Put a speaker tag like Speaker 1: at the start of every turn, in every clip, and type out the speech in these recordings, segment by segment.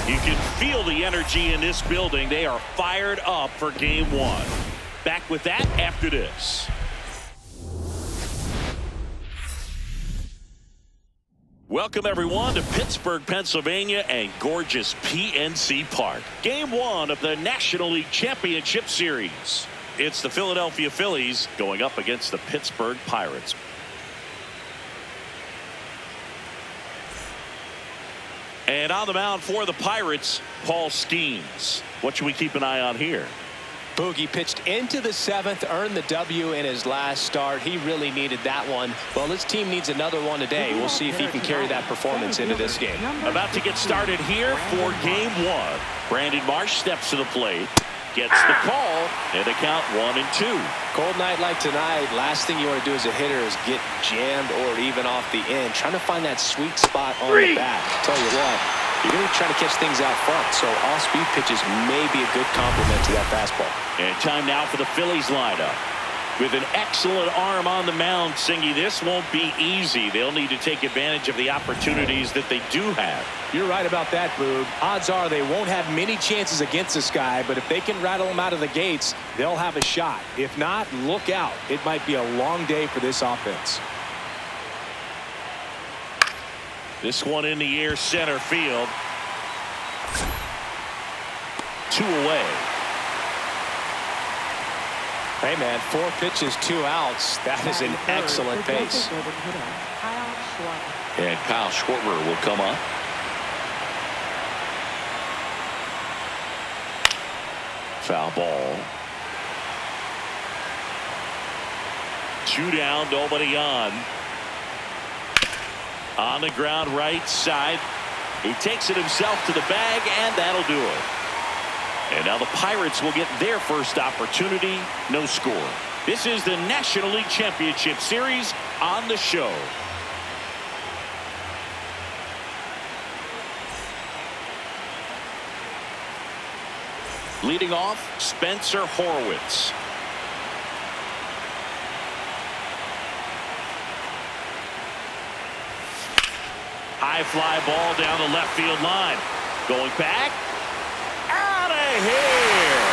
Speaker 1: You can feel the energy in this building. They are fired up for game one. Back with that after this. Welcome, everyone, to Pittsburgh, Pennsylvania and gorgeous PNC Park. Game one of the National League Championship Series. It's the Philadelphia Phillies going up against the Pittsburgh Pirates. And on the mound for the Pirates, Paul Skeens. What should we keep an eye on here?
Speaker 2: Boogie pitched into the seventh, earned the W in his last start. He really needed that one. Well, his team needs another one today. We'll see if he can carry that performance into this game.
Speaker 1: About to get started here for game one. Brandon Marsh steps to the plate, gets the call, and a count 1-2.
Speaker 2: Cold night like tonight, last thing you want to do as a hitter is get jammed or even off the end. Trying to find that sweet spot on the bat. Tell you what, you're going to try to catch things out front, so off-speed pitches may be a good complement to that fastball.
Speaker 1: And time now for the Phillies lineup. With an excellent arm on the mound, Singy, this won't be easy. They'll need to take advantage of the opportunities that they do have.
Speaker 3: You're right about that, Boog. Odds are they won't have many chances against this guy, but if they can rattle him out of the gates, they'll have a shot. If not, look out. It might be a long day for this offense.
Speaker 1: This one in the air, center field. 2 away.
Speaker 2: Hey, man, 4 pitches, 2 outs. That is an excellent pace.
Speaker 1: And Kyle Schwarber will come up. Foul ball. 2 down, nobody on. On the ground, right side. He takes it himself to the bag, and that'll do it. And now the Pirates will get their first opportunity. No score. This is the National League Championship Series on the show. Leading off, Spencer Horwitz. High fly ball down the left field line. Going back. Out of here.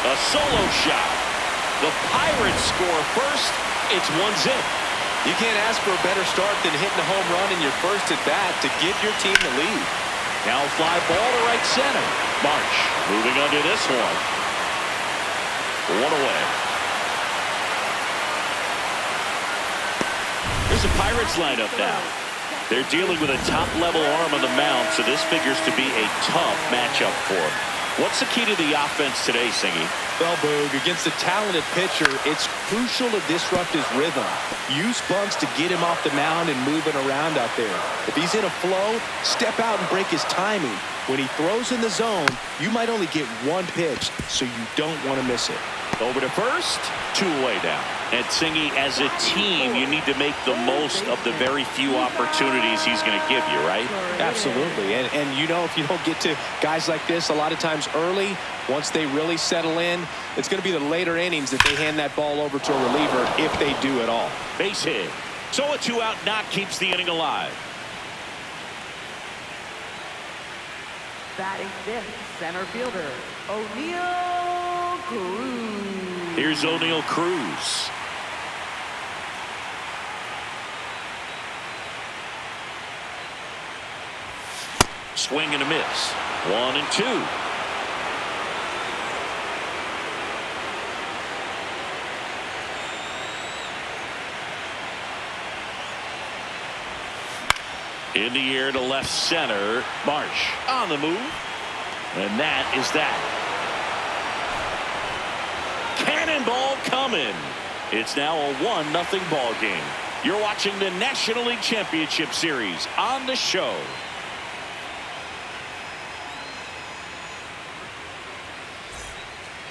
Speaker 1: A solo shot. The Pirates score first. It's 1-0.
Speaker 2: You can't ask for a better start than hitting a home run in your first at bat to give your team the lead.
Speaker 1: Now fly ball to right center. Marsh moving under this one. 1 away. Here's the Pirates lineup now. They're dealing with a top-level arm on the mound, so this figures to be a tough matchup for them. What's the key to the offense today, Singy?
Speaker 3: Well, Boog, against a talented pitcher, it's crucial to disrupt his rhythm. Use bunts to get him off the mound and moving around out there. If he's in a flow, step out and break his timing. When he throws in the zone, you might only get 1 pitch, so you don't want to miss it.
Speaker 1: Over to first, 2 away down. And Singy, as a team, you need to make the most of the very few opportunities he's going to give you, right?
Speaker 3: Absolutely. And you know, if you don't get to guys like this a lot of times early, once they really settle in, it's going to be the later innings that they hand that ball over to a reliever, if they do at all.
Speaker 1: Base hit. So a 2-out knock keeps the inning alive.
Speaker 4: Batting fifth, center fielder, O'Neal Cruz.
Speaker 1: Here's O'Neal Cruz. Swing and a miss. 1-2. In the air to left center. Marsh on the move. And that is that. Cannonball coming. It's now a 1-0 ball game. You're watching the National League Championship Series on the show.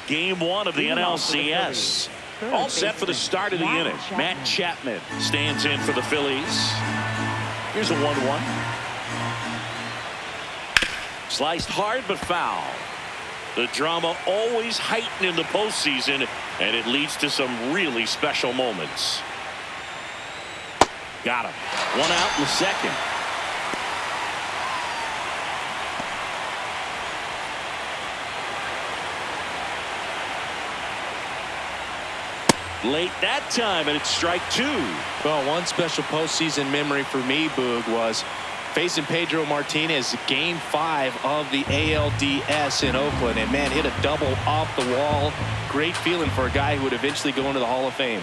Speaker 1: Game 1 of the NLCS. All set for the start of the inning. Matt Chapman stands in for the Phillies. Here's a 1-1. Sliced hard but foul. The drama always heightened in the postseason, and it leads to some really special moments. Got him. One out in the second. Late that time, and it's strike two.
Speaker 3: Well, one special postseason memory for me, Boog, was facing Pedro Martinez game 5 of the ALDS in Oakland. And, man, hit a double off the wall. Great feeling for a guy who would eventually go into the Hall of Fame.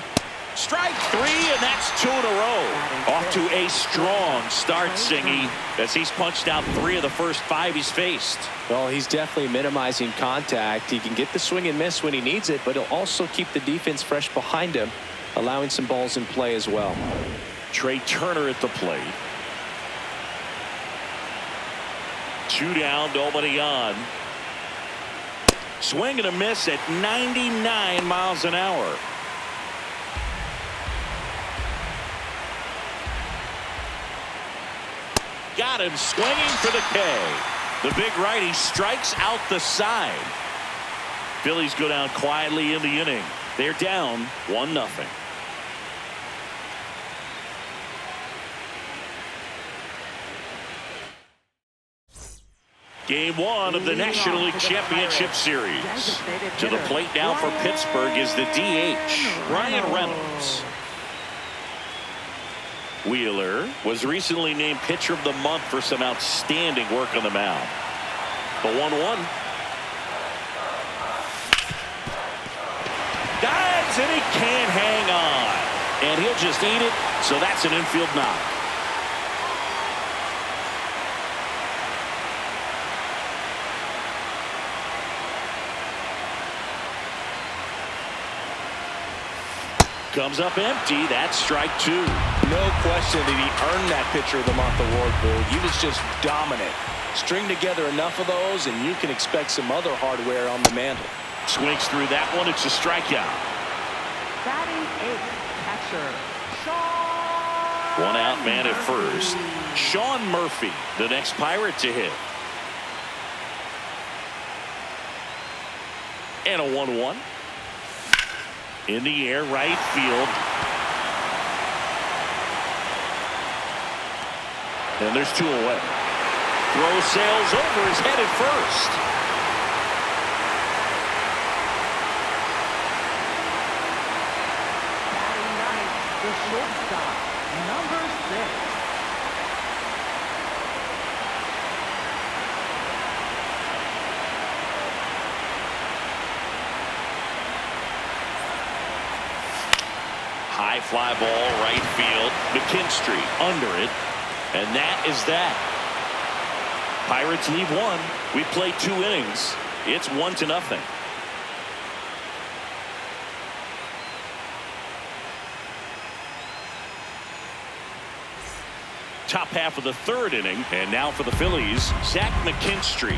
Speaker 1: Strike 3, and that's 2 in a row. Off to a strong start, Singy, as he's punched out 3 of the first 5 he's faced.
Speaker 2: Well, he's definitely minimizing contact. He can get the swing and miss when he needs it, but he'll also keep the defense fresh behind him, allowing some balls in play as well.
Speaker 1: Trey Turner at the plate. 2 down, nobody on. Swing and a miss at 99 miles an hour. Got him swinging for the K. The big righty strikes out the side. Phillies go down quietly in the inning. They're down 1-0. Game 1 of the National League Championship Series. To the plate now for Pittsburgh is the DH, Ryan Reynolds. Wheeler was recently named Pitcher of the Month for some outstanding work on the mound. The 1-1. Dives, and he can't hang on. And he'll just eat it, so that's an infield knock. Comes up empty. That's strike 2.
Speaker 3: No question that he earned that Pitcher of the Month award, Boog. He was just dominant. String together enough of those, and you can expect some other hardware on the mantle.
Speaker 1: Swings through that one. It's a strikeout.
Speaker 4: Batting 8th, catcher, Sean.
Speaker 1: One out man at first. Sean Murphy, the next Pirate to hit. And a 1-1. In the air, right field. And there's 2 away. Throw sails over his head at first.
Speaker 4: Batting 9th, the shortstop, number 6.
Speaker 1: High fly ball, right field. McKinstry under it. And that is that. Pirates lead 1. We played 2 innings. It's 1-0. Top half of the 3rd inning. And now for the Phillies, Zach McKinstry.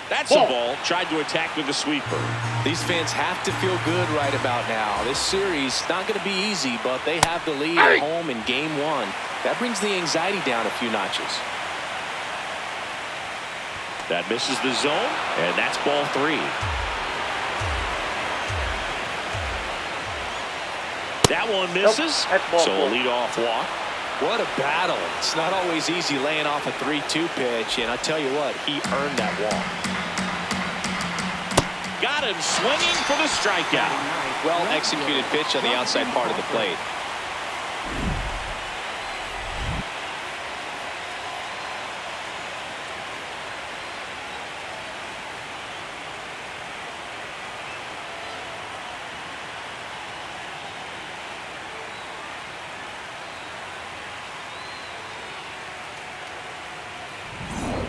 Speaker 1: That's a ball. Tried to attack with the sweeper.
Speaker 2: These fans have to feel good right about now. This series not going to be easy, but they have the lead at home in game 1. That brings the anxiety down a few notches.
Speaker 1: That misses the zone, and that's ball 3. That one misses, so a leadoff walk.
Speaker 2: What a battle. It's not always easy laying off a 3-2 pitch, and I tell you what, he earned that walk.
Speaker 1: Got him swinging for the strikeout.
Speaker 2: Well executed pitch on the outside part of the plate.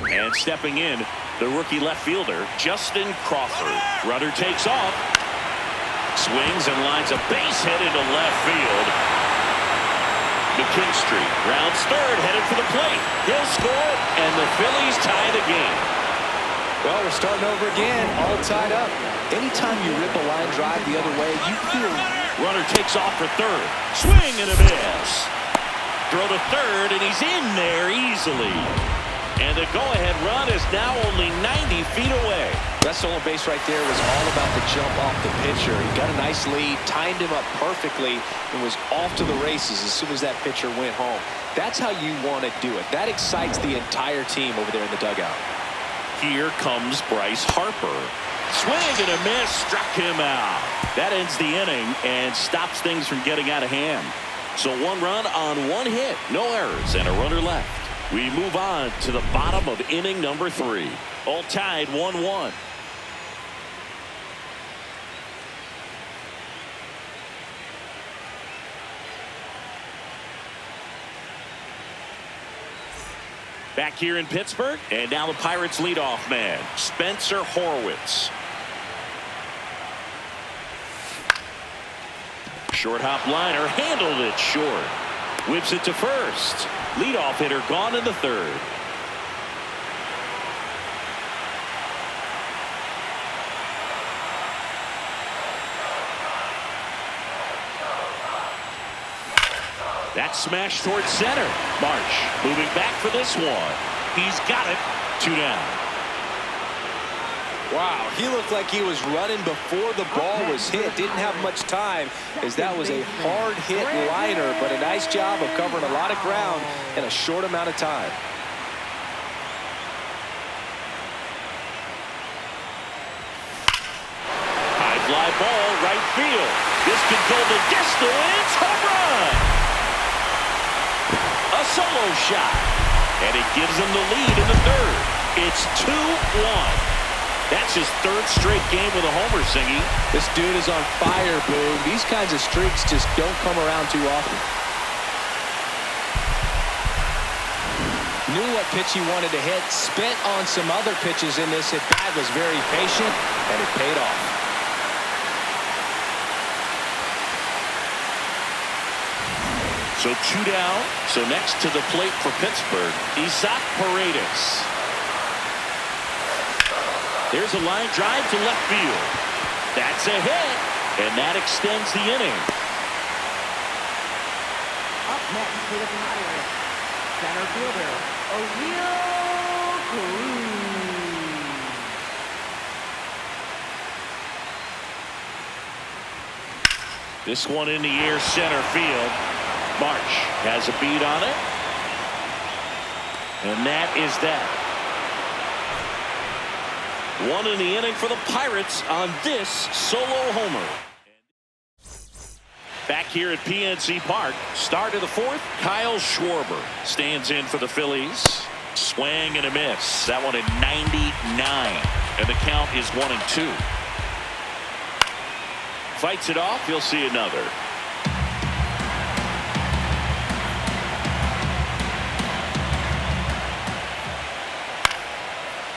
Speaker 1: And stepping in, the rookie left fielder, Justin Crawford. Runner takes off. Swings and lines a base hit into left field. McKinstry rounds 3rd, headed for the plate. He'll score, and the Phillies tie the game.
Speaker 2: Well, we're starting over again, all tied up. Anytime you rip a line drive the other way, you feel...
Speaker 1: Runner takes off for 3rd. Swing and a miss. Throw to 3rd, and he's in there easily. And the go-ahead run is now only 90 feet away.
Speaker 2: That stolen base right there was all about the jump off the pitcher. He got a nice lead, timed him up perfectly, and was off to the races as soon as that pitcher went home. That's how you want to do it. That excites the entire team over there in the dugout.
Speaker 1: Here comes Bryce Harper. Swing and a miss, struck him out. That ends the inning and stops things from getting out of hand. So 1 run on 1 hit, no errors, and a runner left. We move on to the bottom of inning number 3. All tied 1-1. Back here in Pittsburgh, and now the Pirates leadoff man, Spencer Horwitz. Short hop liner, handled it short. Whips it to first. Leadoff hitter gone in the 3rd. That smash towards center. Marsh moving back for this one. He's got it. 2 down.
Speaker 2: Wow, he looked like he was running before the ball was hit. Didn't have much time as that was a hard hit liner, but a nice job of covering a lot of ground in a short amount of time.
Speaker 1: High fly ball, right field. This could go the distance. Home run. A solo shot. And it gives him the lead in the 3rd. It's 2-1. That's his 3rd straight game with a homer, Singy.
Speaker 2: This dude is on fire, Boone. These kinds of streaks just don't come around too often. Knew what pitch he wanted to hit. Spent on some other pitches in this at-bat. Was very patient, and it paid off.
Speaker 1: So 2 down. So next to the plate for Pittsburgh, Isaac Paredes. There's a line drive to left field. That's a hit, and that extends the inning.
Speaker 4: Up next for the Pirates, center fielder, O'Neill Cruz.
Speaker 1: This one in the air, center field. Marsh has a beat on it. And that is that. 1 in the inning for the Pirates on this solo homer. Back here at PNC Park, start of the 4th, Kyle Schwarber stands in for the Phillies. Swing and a miss. That one at 99. And the count is 1-2. Fights it off. You'll see another.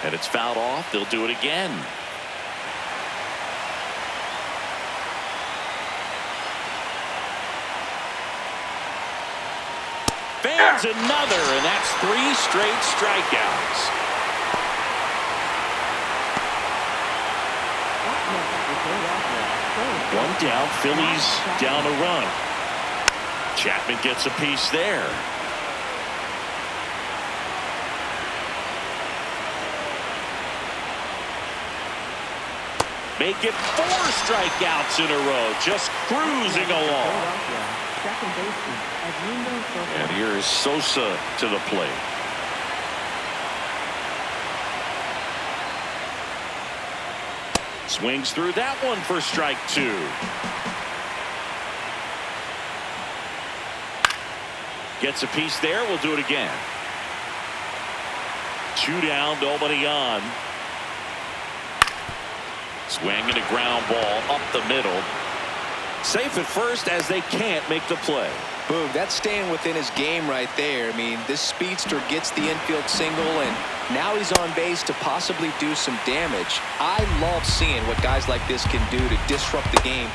Speaker 1: And it's fouled off. They'll do it again. Fans another, and that's 3 straight strikeouts. One down, Phillies down a run. Chapman gets a piece there. Make it 4 strikeouts in a row, just cruising along. And here is Sosa to the plate. Swings through that one for strike 2. Gets a piece there. We'll do it again. 2 down, nobody on. Swing and a ground ball up the middle. Safe at first as they can't make the play.
Speaker 2: Boom, that's staying within his game right there. I mean, this speedster gets the infield single, and now he's on base to possibly do some damage. I love seeing what guys like this can do to disrupt the game.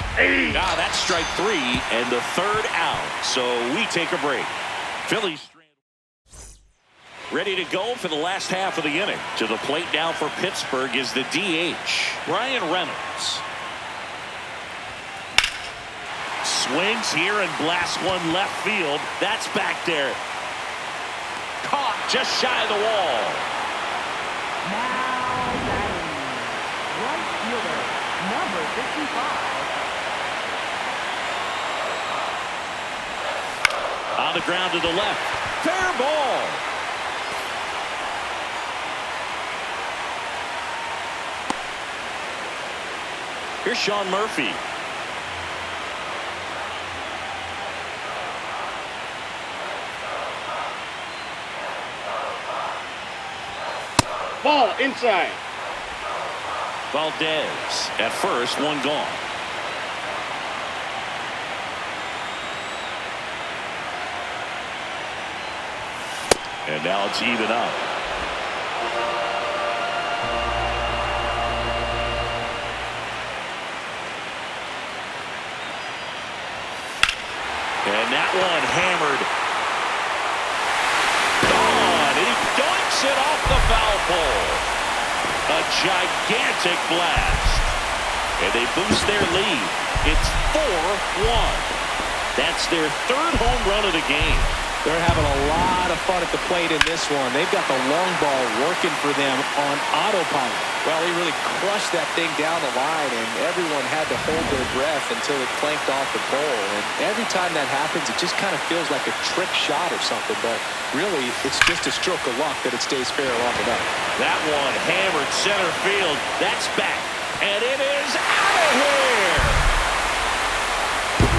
Speaker 1: Ah, that's strike 3 and the 3rd out. So we take a break. Phillies ready to go for the last half of the inning. To the plate now for Pittsburgh is the DH, Brian Reynolds. Swings here and blasts one left field. That's back there. Caught just shy of the wall.
Speaker 4: Now batting, right fielder, number 55.
Speaker 1: On the ground to the left. Fair ball. Here's Sean Murphy.
Speaker 5: Ball inside.
Speaker 1: Valdez at first, one gone. And now it's even up. And that one hammered. Gone. He dunks it off the foul pole. A gigantic blast. And they boost their lead. It's 4-1. That's their third home run of the game.
Speaker 2: They're having a lot of fun at the plate in this one. They've got the long ball working for them on autopilot. Well, he really crushed that thing down the line, and everyone had to hold their breath until it clanked off the pole. And every time that happens, it just kind of feels like a trick shot or something. But really, it's just a stroke of luck that it stays fair long enough.
Speaker 1: That one hammered center field. That's back. And it is out of here.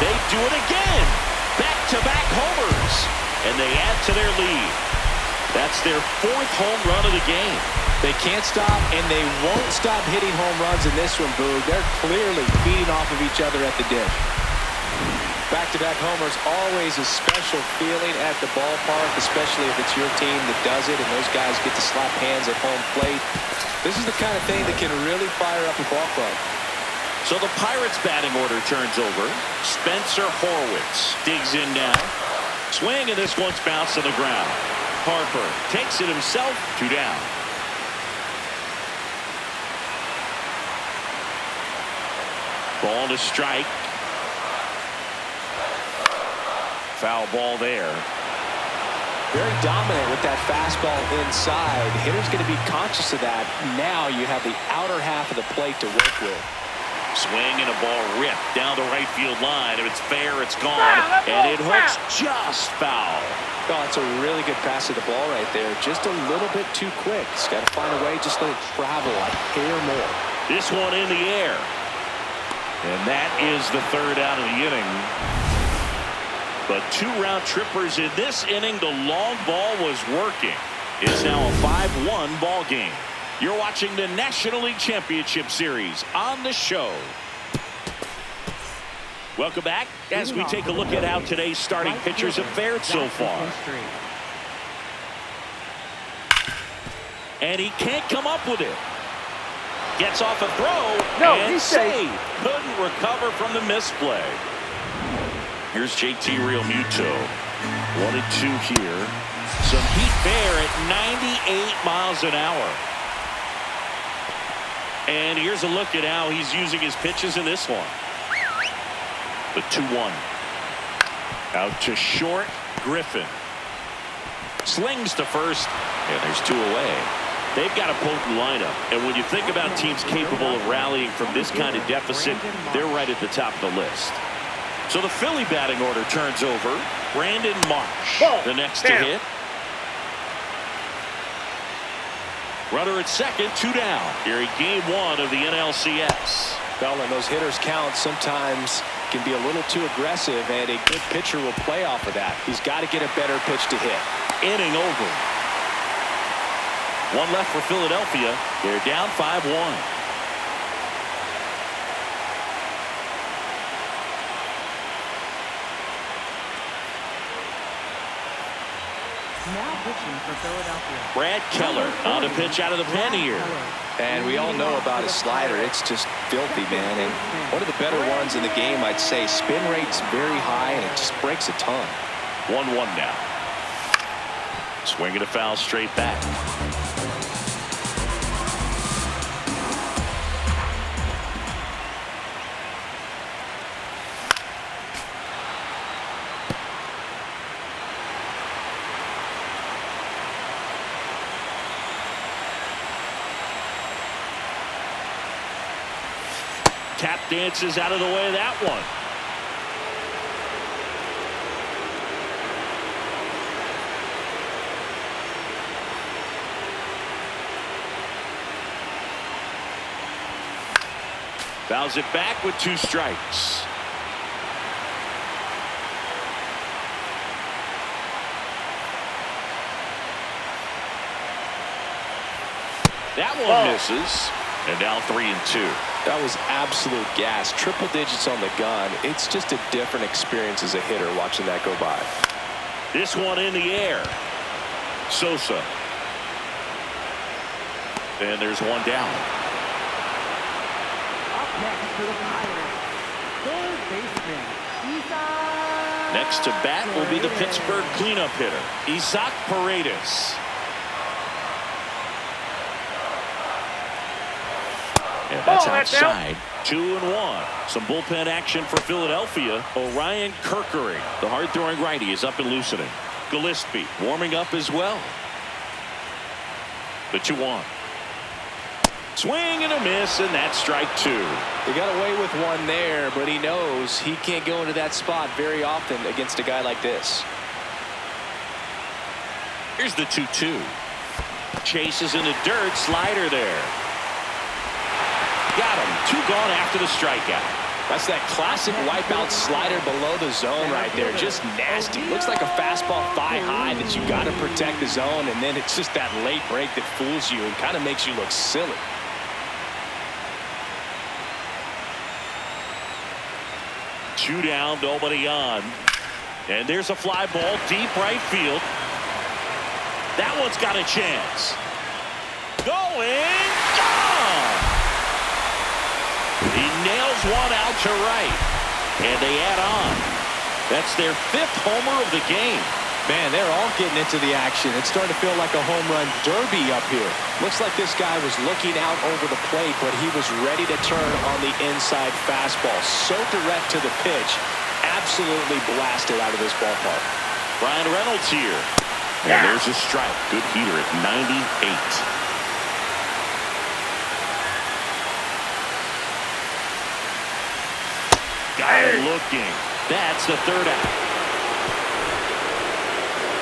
Speaker 1: They do it again. Back-to-back homers. And they add to their lead. That's their fourth home run of the game.
Speaker 2: They can't stop, and they won't stop hitting home runs in this one, Boog. They're clearly feeding off of each other at the dish. Back-to-back homers, always a special feeling at the ballpark, especially if it's your team that does it, and those guys get to slap hands at home plate. This is the kind of thing that can really fire up a ball club.
Speaker 1: So the Pirates' batting order turns over. Spencer Horwitz digs in now. Swing, and this one's bounced to the ground. Harper takes it himself, 2 down. Ball to strike. Foul ball there.
Speaker 2: Very dominant with that fastball inside. The hitter's going to be conscious of that. Now you have the outer half of the plate to work with.
Speaker 1: Swing and a ball ripped down the right field line. If it's fair, it's gone. And it hooks just foul.
Speaker 2: Oh, it's a really good pass of the ball right there. Just a little bit too quick. He's got to find a way, just let it travel a hair more.
Speaker 1: This one in the air. And that is the third out of the inning. But 2 round trippers in this inning. The long ball was working. It's now a 5-1 ball game. You're watching the National League Championship Series on the show. Welcome back as we take a look at how today's starting pitchers have fared so far. And he can't come up with it. Gets off a throw and saved. Couldn't recover from the misplay. Here's JT Realmuto. 1-2 here. Some heat there at 98 miles an hour. And here's a look at how he's using his pitches in this one. The 2-1. Out to short. Griffin. Slings to first. And there's 2 away. They've got a potent lineup. And when you think about teams capable of rallying from this kind of deficit, they're right at the top of the list. So the Philly batting order turns over. Brandon Marsh, the next to hit. Runner at second, 2 down. Here in game 1 of the NLCS.
Speaker 2: Well, and those hitters count sometimes can be a little too aggressive, and a good pitcher will play off of that. He's got to get a better pitch to hit.
Speaker 1: Inning over. 1 left for Philadelphia. They're down 5-1.
Speaker 4: Now pitching for Philadelphia.
Speaker 1: Brad Keller on to pitch out of the pen here.
Speaker 2: And we all know about his slider. It's just filthy, man. And one of the better ones in the game, I'd say. Spin rate's very high, and it just breaks a ton.
Speaker 1: 1-1 now. Swinging a foul straight back. Tap dances out of the way of that one. Fouls it back with 2 strikes. That one misses. And now 3-2.
Speaker 2: That was absolute gas. Triple digits on the gun. It's just a different experience as a hitter watching that go by.
Speaker 1: This one in the air. Sosa. And there's one down.
Speaker 4: Up next for the Pirates, third baseman, Isaac.
Speaker 1: Next to bat will be the Pittsburgh cleanup hitter, Isaac Paredes. And that's outside. 2-1. Some bullpen action for Philadelphia. Orion Kerkering, the hard-throwing righty, is up and loosening. Gillespie warming up as well. The 2-1. Swing and a miss, and that's strike 2.
Speaker 2: He got away with one there, but he knows he can't go into that spot very often against a guy like this.
Speaker 1: Here's the 2-2. Chases in the dirt. Slider there. Got him. 2 gone after the strikeout.
Speaker 2: That's that classic wipeout slider below the zone right there. Just nasty. Looks like a fastball thigh high that you got to protect the zone, and then it's just that late break that fools you and kind of makes you look silly.
Speaker 1: Two down, nobody on. And there's a fly ball deep right field. That one's got a chance. Going. Gone. He nails one out to right. And they add on. That's their 5th homer of the game.
Speaker 3: Man, they're all getting into the action. It's starting to feel like a home run derby up here.
Speaker 2: Looks like this guy was looking out over the plate, but he was ready to turn on the inside fastball. So direct to the pitch. Absolutely blasted out of this ballpark.
Speaker 1: Brian Reynolds here. And there's a strike. Good heater at 98. Guy looking. That's the 3rd out.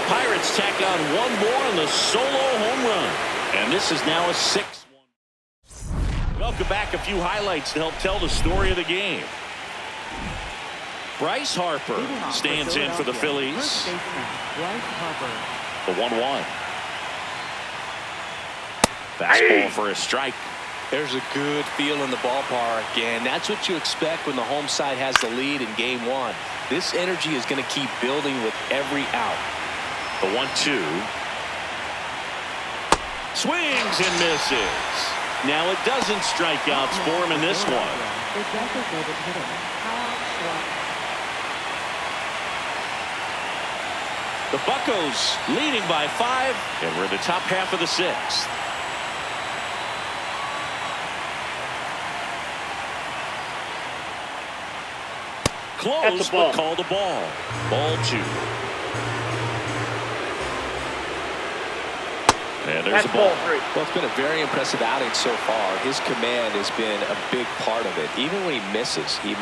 Speaker 1: Pirates tack on one more on the solo home run. And this is now a 6-1. Welcome back. A few highlights to help tell the story of the game. Bryce Harper stands in for the Phillies. The 1-1. Fastball for a strike.
Speaker 2: There's a good feel in the ballpark, and that's what you expect when the home side has the lead in game 1. This energy is going to keep building with every out.
Speaker 1: The 1-2. Swings and misses. Now it doesn't strikeouts for him in this one. The Buccos leading by 5, and we're in the top half of the 6th. Close, but called a ball. Ball 2. And there's a ball.
Speaker 2: Well, it's been a very impressive outing so far. His command has been a big part of it. Even when he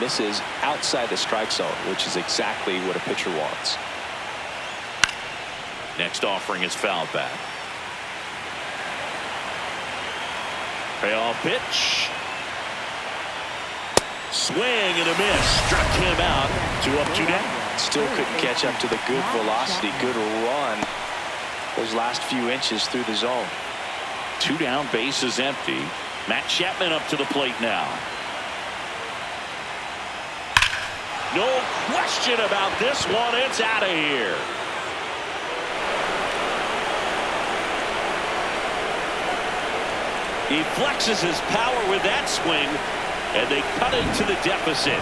Speaker 2: misses outside the strike zone, which is exactly what a pitcher wants.
Speaker 1: Next offering is fouled back. Payoff pitch. Swing and a miss. Struck him out. 2 up, 2 down.
Speaker 2: Still couldn't catch up to the good velocity, good run. Those last few inches through the zone.
Speaker 1: 2 down, base is empty. Matt Chapman up to the plate now. No question about this one. It's out of here. He flexes his power with that swing, and they cut into the deficit.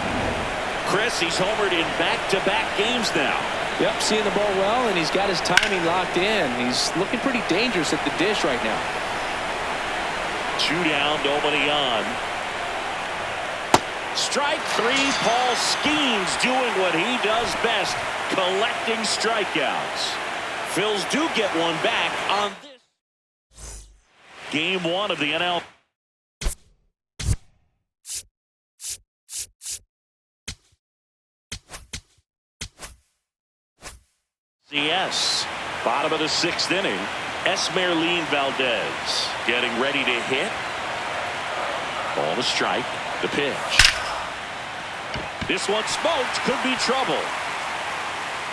Speaker 1: Chris, he's homered in back-to-back games now.
Speaker 2: Yep, seeing the ball well, and he's got his timing locked in. He's looking pretty dangerous at the dish right now.
Speaker 1: 2 down, nobody on. Strike 3, Paul Skeens doing what he does best, collecting strikeouts. Phils do get one back on this. Game 1 of the NL. NLCS. Bottom of the 6th inning. Esmeralyn Valdez getting ready to hit. Ball to strike. The pitch. This one smoked. Could be trouble.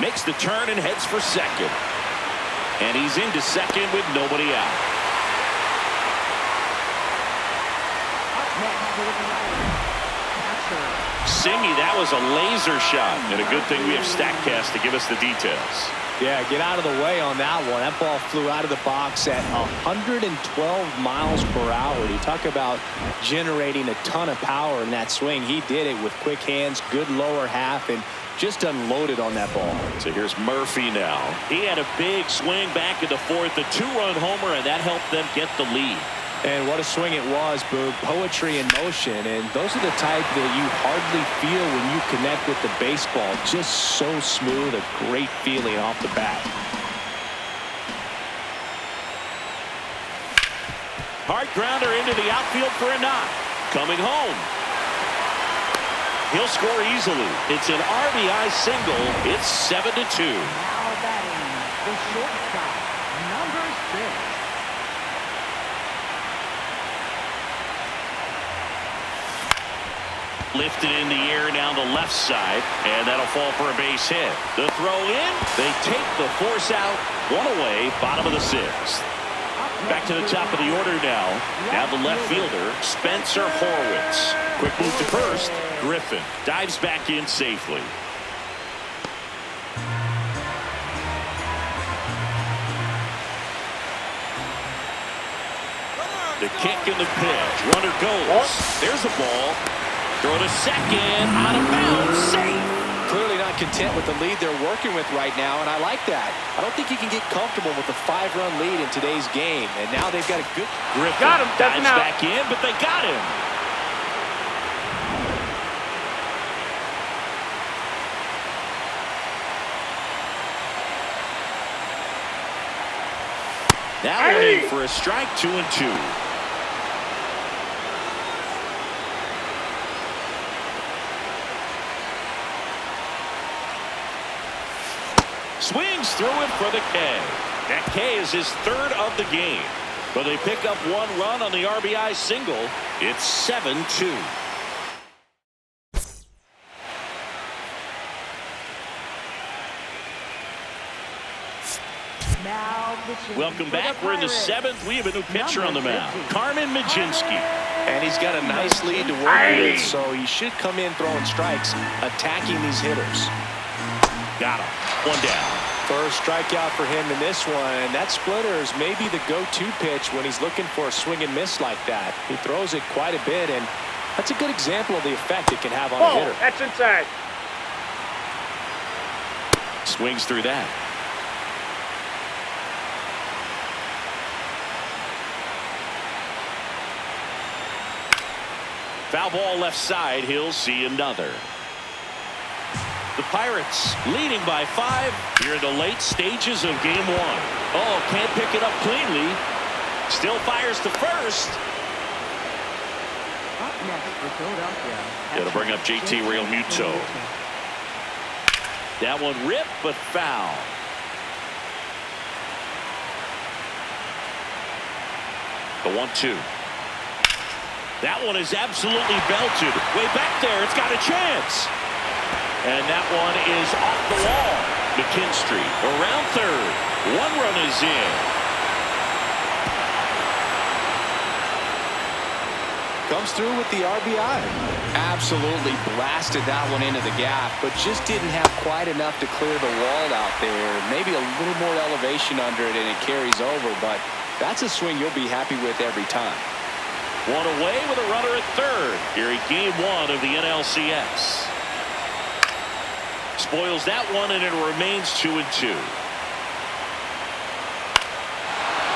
Speaker 1: Makes the turn and heads for second. And he's into second with nobody out. Singy, that was a laser shot. And a good thing we have StatCast to give us the details.
Speaker 2: Yeah, get out of the way on that one. That ball flew out of the box at 112 miles per hour. You talk about generating a ton of power in that swing. He did it with quick hands, good lower half, and just unloaded on that ball.
Speaker 1: So here's Murphy now. He had a big swing back in the 4th, a 2-run homer, and that helped them get the lead.
Speaker 2: And what a swing it was, Boog. Poetry in motion. And those are the type that you hardly feel when you connect with the baseball. Just so smooth, a great feeling off the bat.
Speaker 1: Hard grounder into the outfield for a knock. Coming home. He'll score easily. It's an RBI single. It's 7-2.
Speaker 4: Now batting, the shortstop, number 6.
Speaker 1: Lifted in the air down the left side, and that'll fall for a base hit. The throw in. They take the force out. One away, bottom of the 6th. Back to the top of the order now. Now the left fielder, Spencer Horwitz. Quick move to first. Griffin dives back in safely. The kick and the pitch. Runner goes. There's a ball. Throw to second. Out of bounds. Safe.
Speaker 2: Clearly not content with the lead they're working with right now, and I like that. I don't think you can get comfortable with a 5-run lead in today's game, and now they've got a good...
Speaker 1: Griffin dives back in, but they got him. Now waiting for a strike. 2-2. Swings through it for the K. That K is his 3rd of the game. But they pick up 1 run on the RBI single. It's 7-2. Welcome back. We're in the 7th. We have a new pitcher on the mound. Carmen Majinski.
Speaker 2: And he's got a nice lead to work with, so he should come in throwing strikes, attacking these hitters.
Speaker 1: Got him. 1 down.
Speaker 2: First strikeout for him in this one. That splitter is maybe the go-to pitch when he's looking for a swing and miss like that. He throws it quite a bit, and that's a good example of the effect it can have on a hitter.
Speaker 5: That's inside.
Speaker 1: Swings through that. Foul ball left side. He'll see another. The Pirates leading by 5 here in the late stages of game 1. Oh, can't pick it up cleanly. Still fires to first.
Speaker 4: Up next for Philadelphia.
Speaker 1: It'll bring up JT Realmuto. That one ripped, but foul. The 1-2. That one is absolutely belted. Way back there. It's got a chance. And that one is off the wall. McKinstry around 3rd. 1 run is in.
Speaker 2: Comes through with the RBI. Absolutely blasted that one into the gap, but just didn't have quite enough to clear the wall out there. Maybe a little more elevation under it and it carries over, but that's a swing you'll be happy with every time.
Speaker 1: 1 away with a runner at 3rd here in game 1 of the NLCS. Spoils that one, and it remains 2-2.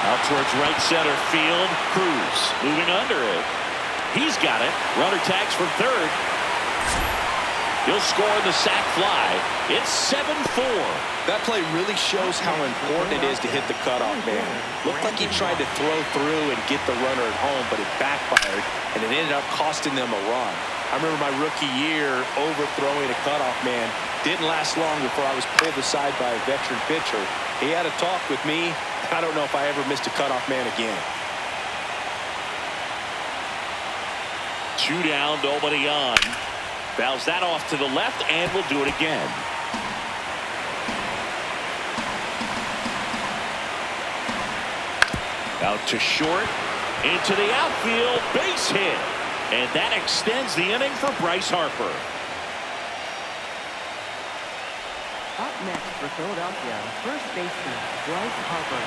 Speaker 1: Out towards right center field. Cruz moving under it. He's got it. Runner tags from 3rd. He'll score the sac fly. It's 7-4.
Speaker 2: That play really shows how important it is to hit the cutoff man. Looked like he tried to throw through and get the runner at home, but it backfired, and it ended up costing them a run. I remember my rookie year overthrowing a cutoff man
Speaker 3: Didn't last long before I was pulled aside by a veteran pitcher. He had a talk with me. I don't know if I ever missed a cutoff man again.
Speaker 1: 2 down, nobody on. Fouls that off to the left, and will do it again. Out to short, into the outfield, base hit. And that extends the inning for Bryce Harper.
Speaker 4: Up next for Philadelphia, first baseman Bryce Harper.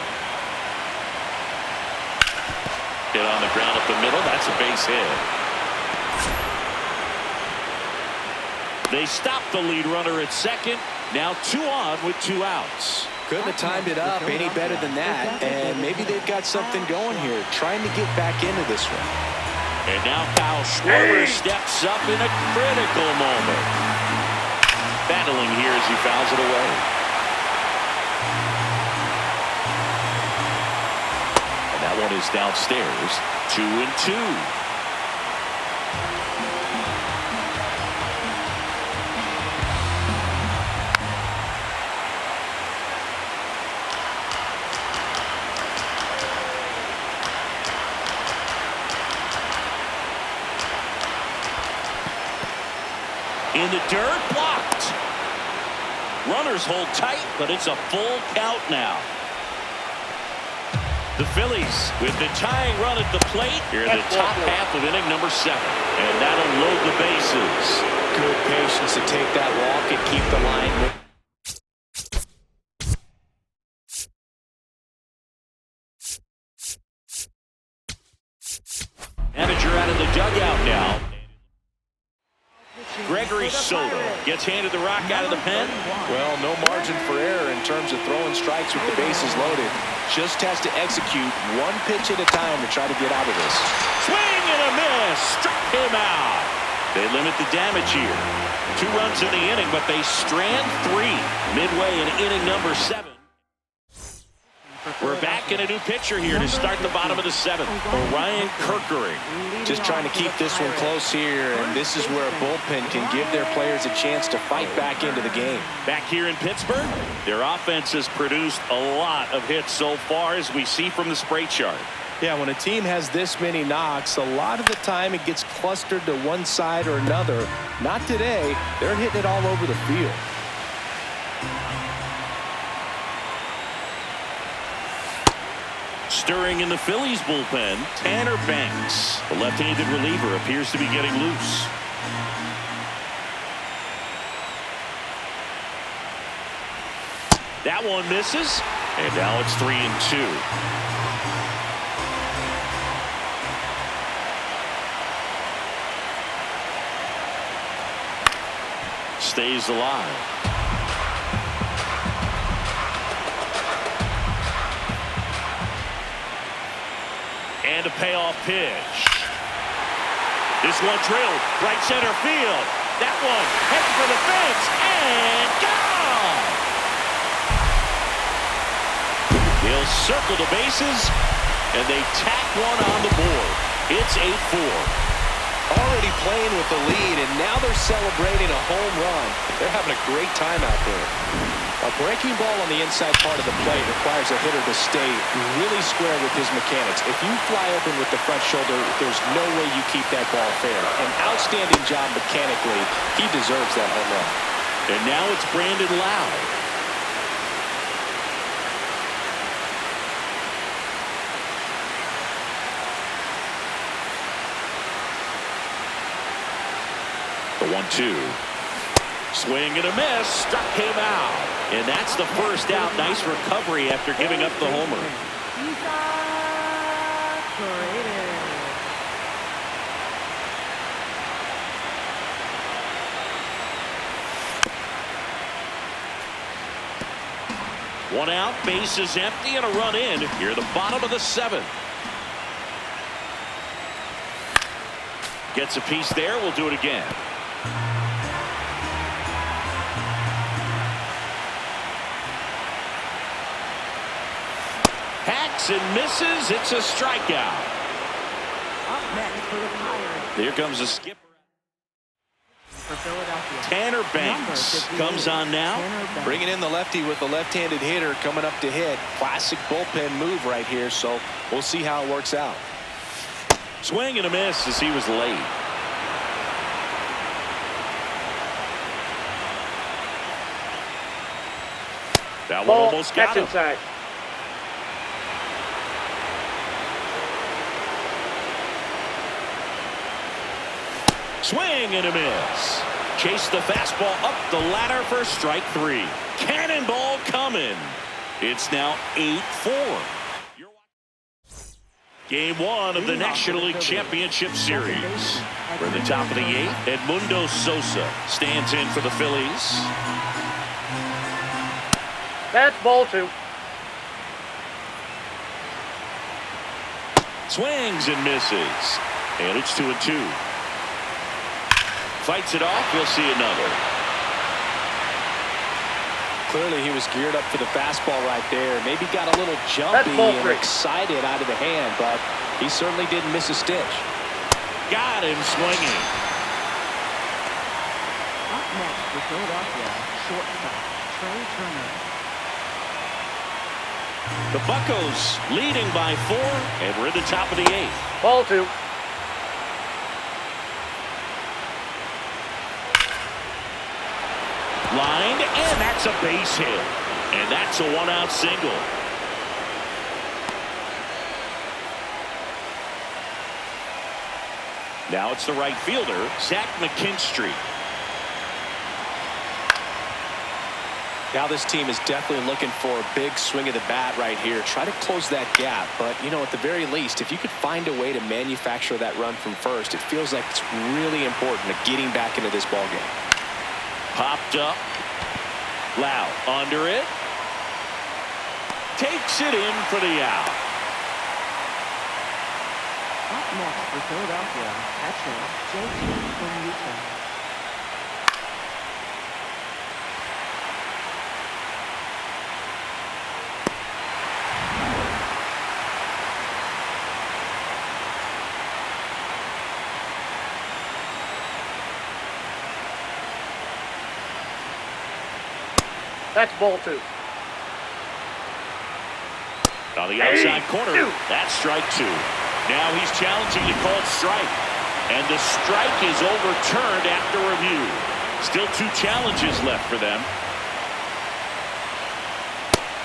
Speaker 1: Hit on the ground up the middle. That's a base hit. They stop the lead runner at second. Now 2 on with 2 outs.
Speaker 3: Couldn't have timed it up any better than that. And maybe they've got something going here, trying to get back into this one.
Speaker 1: And now Kyle Schwarber steps up in a critical moment. Battling here as he fouls it away. And that one is downstairs. 2-2. In the dirt, blocked. Runners hold tight, but it's a full count now. The Phillies with the tying run at the plate here in the top half of inning number 7. And that'll load the bases.
Speaker 2: Good patience to take that walk and keep the line moving.
Speaker 1: Manager out of the dugout now. Gregory Soto gets handed the rock out of the pen.
Speaker 3: Well, no margin for error in terms of throwing strikes with the bases loaded. Just has to execute one pitch at a time to try to get out of this.
Speaker 1: Swing and a miss. Struck him out. They limit the damage here. 2 runs in the inning, but they strand 3 midway in inning number 7. We're back in a new pitcher here to start the bottom of the 7th. Orion Kerkering.
Speaker 3: Just trying to keep this one close here, and this is where a bullpen can give their players a chance to fight back into the game.
Speaker 1: Back here in Pittsburgh, their offense has produced a lot of hits so far, as we see from the spray chart.
Speaker 3: Yeah, when a team has this many knocks, a lot of the time it gets clustered to one side or another. Not today. They're hitting it all over the field.
Speaker 1: Stirring in the Phillies bullpen, Tanner Banks. The left-handed reliever appears to be getting loose. That one misses, and now it's 3-2. Stays alive. And a payoff pitch. This one drilled right center field. That one heading for the fence and gone. They'll circle the bases and they tack one on the board. It's 8-4.
Speaker 3: Already playing with the lead, and now they're celebrating a home run. They're having a great time out there. A breaking ball on the inside part of the plate requires a hitter to stay really square with his mechanics. If you fly open with the front shoulder, there's no way you keep that ball fair. An outstanding job mechanically. He deserves that home run.
Speaker 1: And now it's Brandon Lowe. The 1-2. Swing and a miss. Struck him out. And that's the first out. Nice recovery after giving up the homer. One out, base is empty, and a run in here at the bottom of the 7th. Gets a piece there. We'll do it again. Hacks and misses. It's a strikeout.
Speaker 4: Up next for the Pirates.
Speaker 1: Here comes a skipper.
Speaker 4: for Philadelphia.
Speaker 1: Tanner Banks comes on now.
Speaker 2: Bringing in the lefty with the left-handed hitter coming up to hit. Classic bullpen move right here, so we'll see how it works out.
Speaker 1: Swing and a miss as he was late. That one almost got him.
Speaker 5: Inside.
Speaker 1: Swing and a miss. Chase the fastball up the ladder for strike 3. Cannonball coming. It's now 8-4. Game 1 of the National League Championship Series. We're in the top of the 8th. Edmundo Sosa stands in for the Phillies.
Speaker 5: That's ball 2.
Speaker 1: Swings and misses. And it's 2-2. Fights it off. We'll see another.
Speaker 2: Clearly he was geared up for the fastball right there. Maybe got a little jumpy and excited out of the hand, but he certainly didn't miss a stitch.
Speaker 1: Got him swinging.
Speaker 4: Up next for Philadelphia, shortstop Trey Turner.
Speaker 1: The Buccos leading by 4, and we're at the top of the 8th.
Speaker 5: Ball 2.
Speaker 1: Lined, and that's a base hit. And that's a 1-out single. Now it's the right fielder, Zach McKinstry.
Speaker 2: Now this team is definitely looking for a big swing of the bat right here. Try to close that gap, but you know, at the very least, if you could find a way to manufacture that run from first, it feels like it's really important to getting back into this ballgame.
Speaker 1: Popped up. Loud under it. Takes it in for the out.
Speaker 4: Up next for Philadelphia, catcher JT from Utah.
Speaker 5: That's ball 2.
Speaker 1: On the outside corner, that's strike 2. Now he's challenging the called strike. And the strike is overturned after review. Still 2 challenges left for them.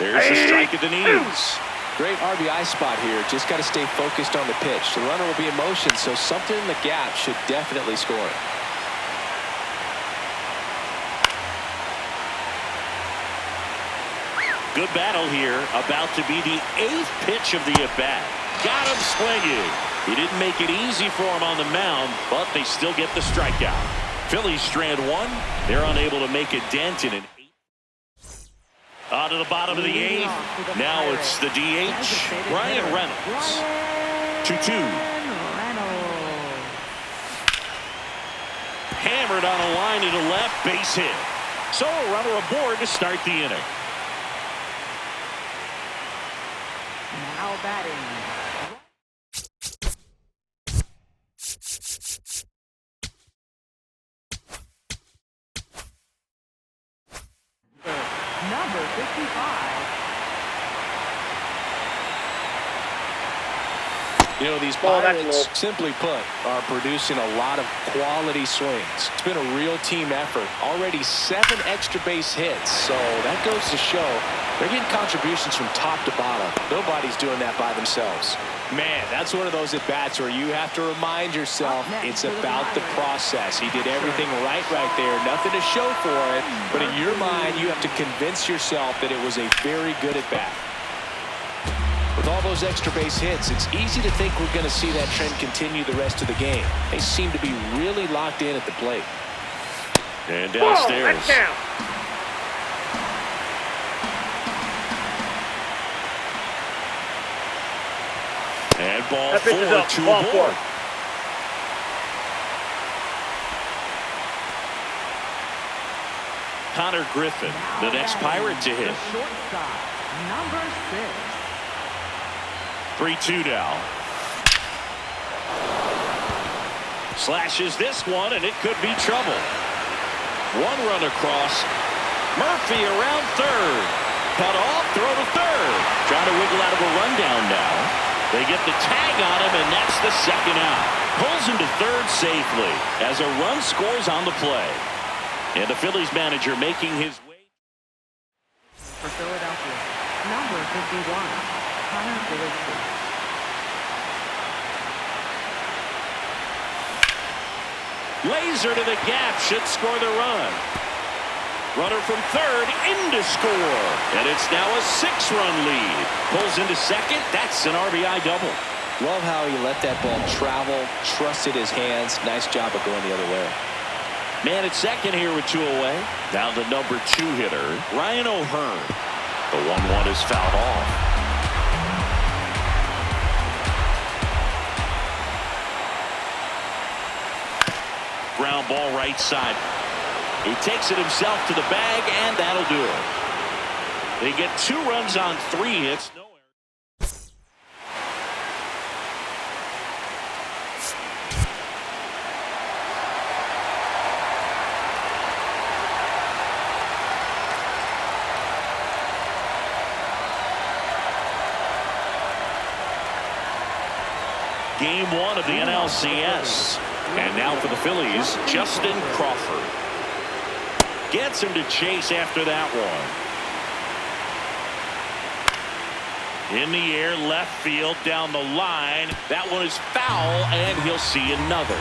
Speaker 1: There's the strike at the knees.
Speaker 2: Great RBI spot here. Just got to stay focused on the pitch. The runner will be in motion, so something in the gap should definitely score.
Speaker 1: Good battle here. About to be the 8th pitch of the at-bat. Got him swinging. He didn't make it easy for him on the mound, but they still get the strikeout. Phillies strand 1. They're unable to make a dent in an 8th. On to the bottom of the 8th. Now it's the DH, Ryan Reynolds. 2-2. Hammered on a line to the left, base hit. So a runner aboard to start the inning.
Speaker 4: Now batting. Number 55.
Speaker 2: You know, these Pirates, simply put, are producing a lot of quality swings. It's been a real team effort. Already 7 extra base hits, so that goes to show they're getting contributions from top to bottom. Nobody's doing that by themselves. Man, that's one of those at-bats where you have to remind yourself it's about the process. He did everything right there. Nothing to show for it, but in your mind, you have to convince yourself that it was a very good at-bat. With all those extra base hits, it's easy to think we're going to see that trend continue the rest of the game. They seem to be really locked in at the plate.
Speaker 1: And downstairs. And ball 4 to a board. Connor Griffin, the next Pirate to hit.
Speaker 4: Shortstop, number 6.
Speaker 1: 3-2 now. Slashes this one, and it could be trouble. One run across. Murphy around third. Cut off, throw to third. Trying to wiggle out of a rundown now. They get the tag on him, and that's the second out. Pulls him to third safely as a run scores on the play. And the Phillies manager making his way.
Speaker 4: For Philadelphia, number 51, Connor Gillaspie.
Speaker 1: Laser to the gap, should score the run. Runner from third in to score. And it's now a 6-run lead. Pulls into second. That's an RBI double.
Speaker 2: Love how he let that ball travel, trusted his hands. Nice job of going the other way.
Speaker 1: Man at second here with 2 away. Now the number 2 hitter, Ryan O'Hearn. The 1-1 is fouled off. Ground ball right side. He takes it himself to the bag, and that'll do it. They get 2 runs on 3 hits. No error. Game 1 of the NLCS. And now for the Phillies, Justin Crawford. Gets him to chase after that one. In the air, left field, down the line. That one is foul, and he'll see another.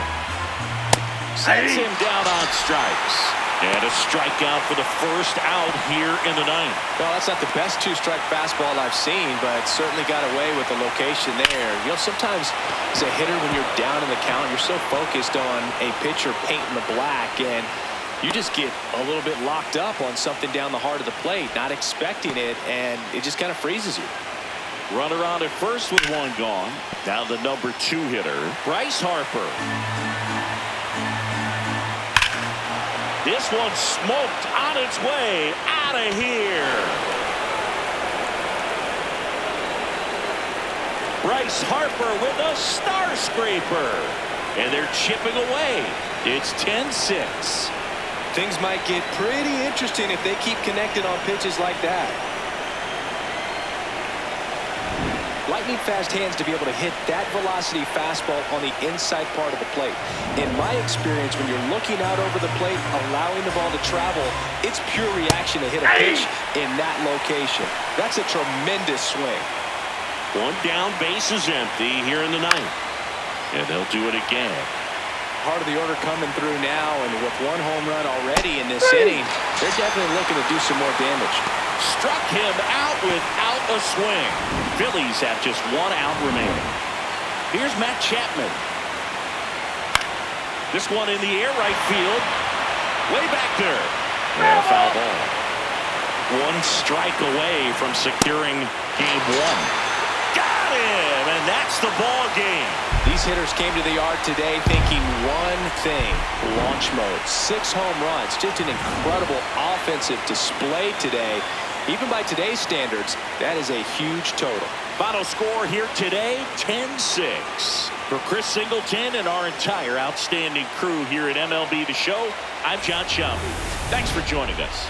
Speaker 1: Sends him down on strikes. And a strikeout for the first out here in the 9th.
Speaker 2: Well, that's not the best 2-strike fastball I've seen, but certainly got away with the location there. You know, sometimes as a hitter, when you're down in the count, you're so focused on a pitcher painting the black, and you just get a little bit locked up on something down the heart of the plate, not expecting it, and it just kind of freezes you.
Speaker 1: Runner on at first with 1 gone. Now the number 2 hitter, Bryce Harper. This one smoked on its way out of here. Bryce Harper with a star scraper. And they're chipping away. It's 10-6.
Speaker 2: Things might get pretty interesting if they keep connected on pitches like that. Lightning fast hands to be able to hit that velocity fastball on the inside part of the plate. In my experience, when you're looking out over the plate, allowing the ball to travel, it's pure reaction to hit a pitch in that location. That's a tremendous swing.
Speaker 1: 1 down, base is empty here in the 9th. And they'll do it again.
Speaker 2: Part of the order coming through now, and with 1 home run already in this inning, they're definitely looking to do some more damage.
Speaker 1: Struck him out without a swing. Phillies have just 1 out remaining. Here's Matt Chapman. This one in the air, right field. Way back there. And a foul ball. 1 strike away from securing game 1. Got him, and that's the ball game.
Speaker 2: These hitters came to the yard today thinking one thing: launch mode. 6 home runs. Just an incredible offensive display today. Even by today's standards, that is a huge total.
Speaker 1: Final score here today, 10-6. For Chris Singleton and our entire outstanding crew here at MLB The Show, I'm John Shelby. Thanks for joining us.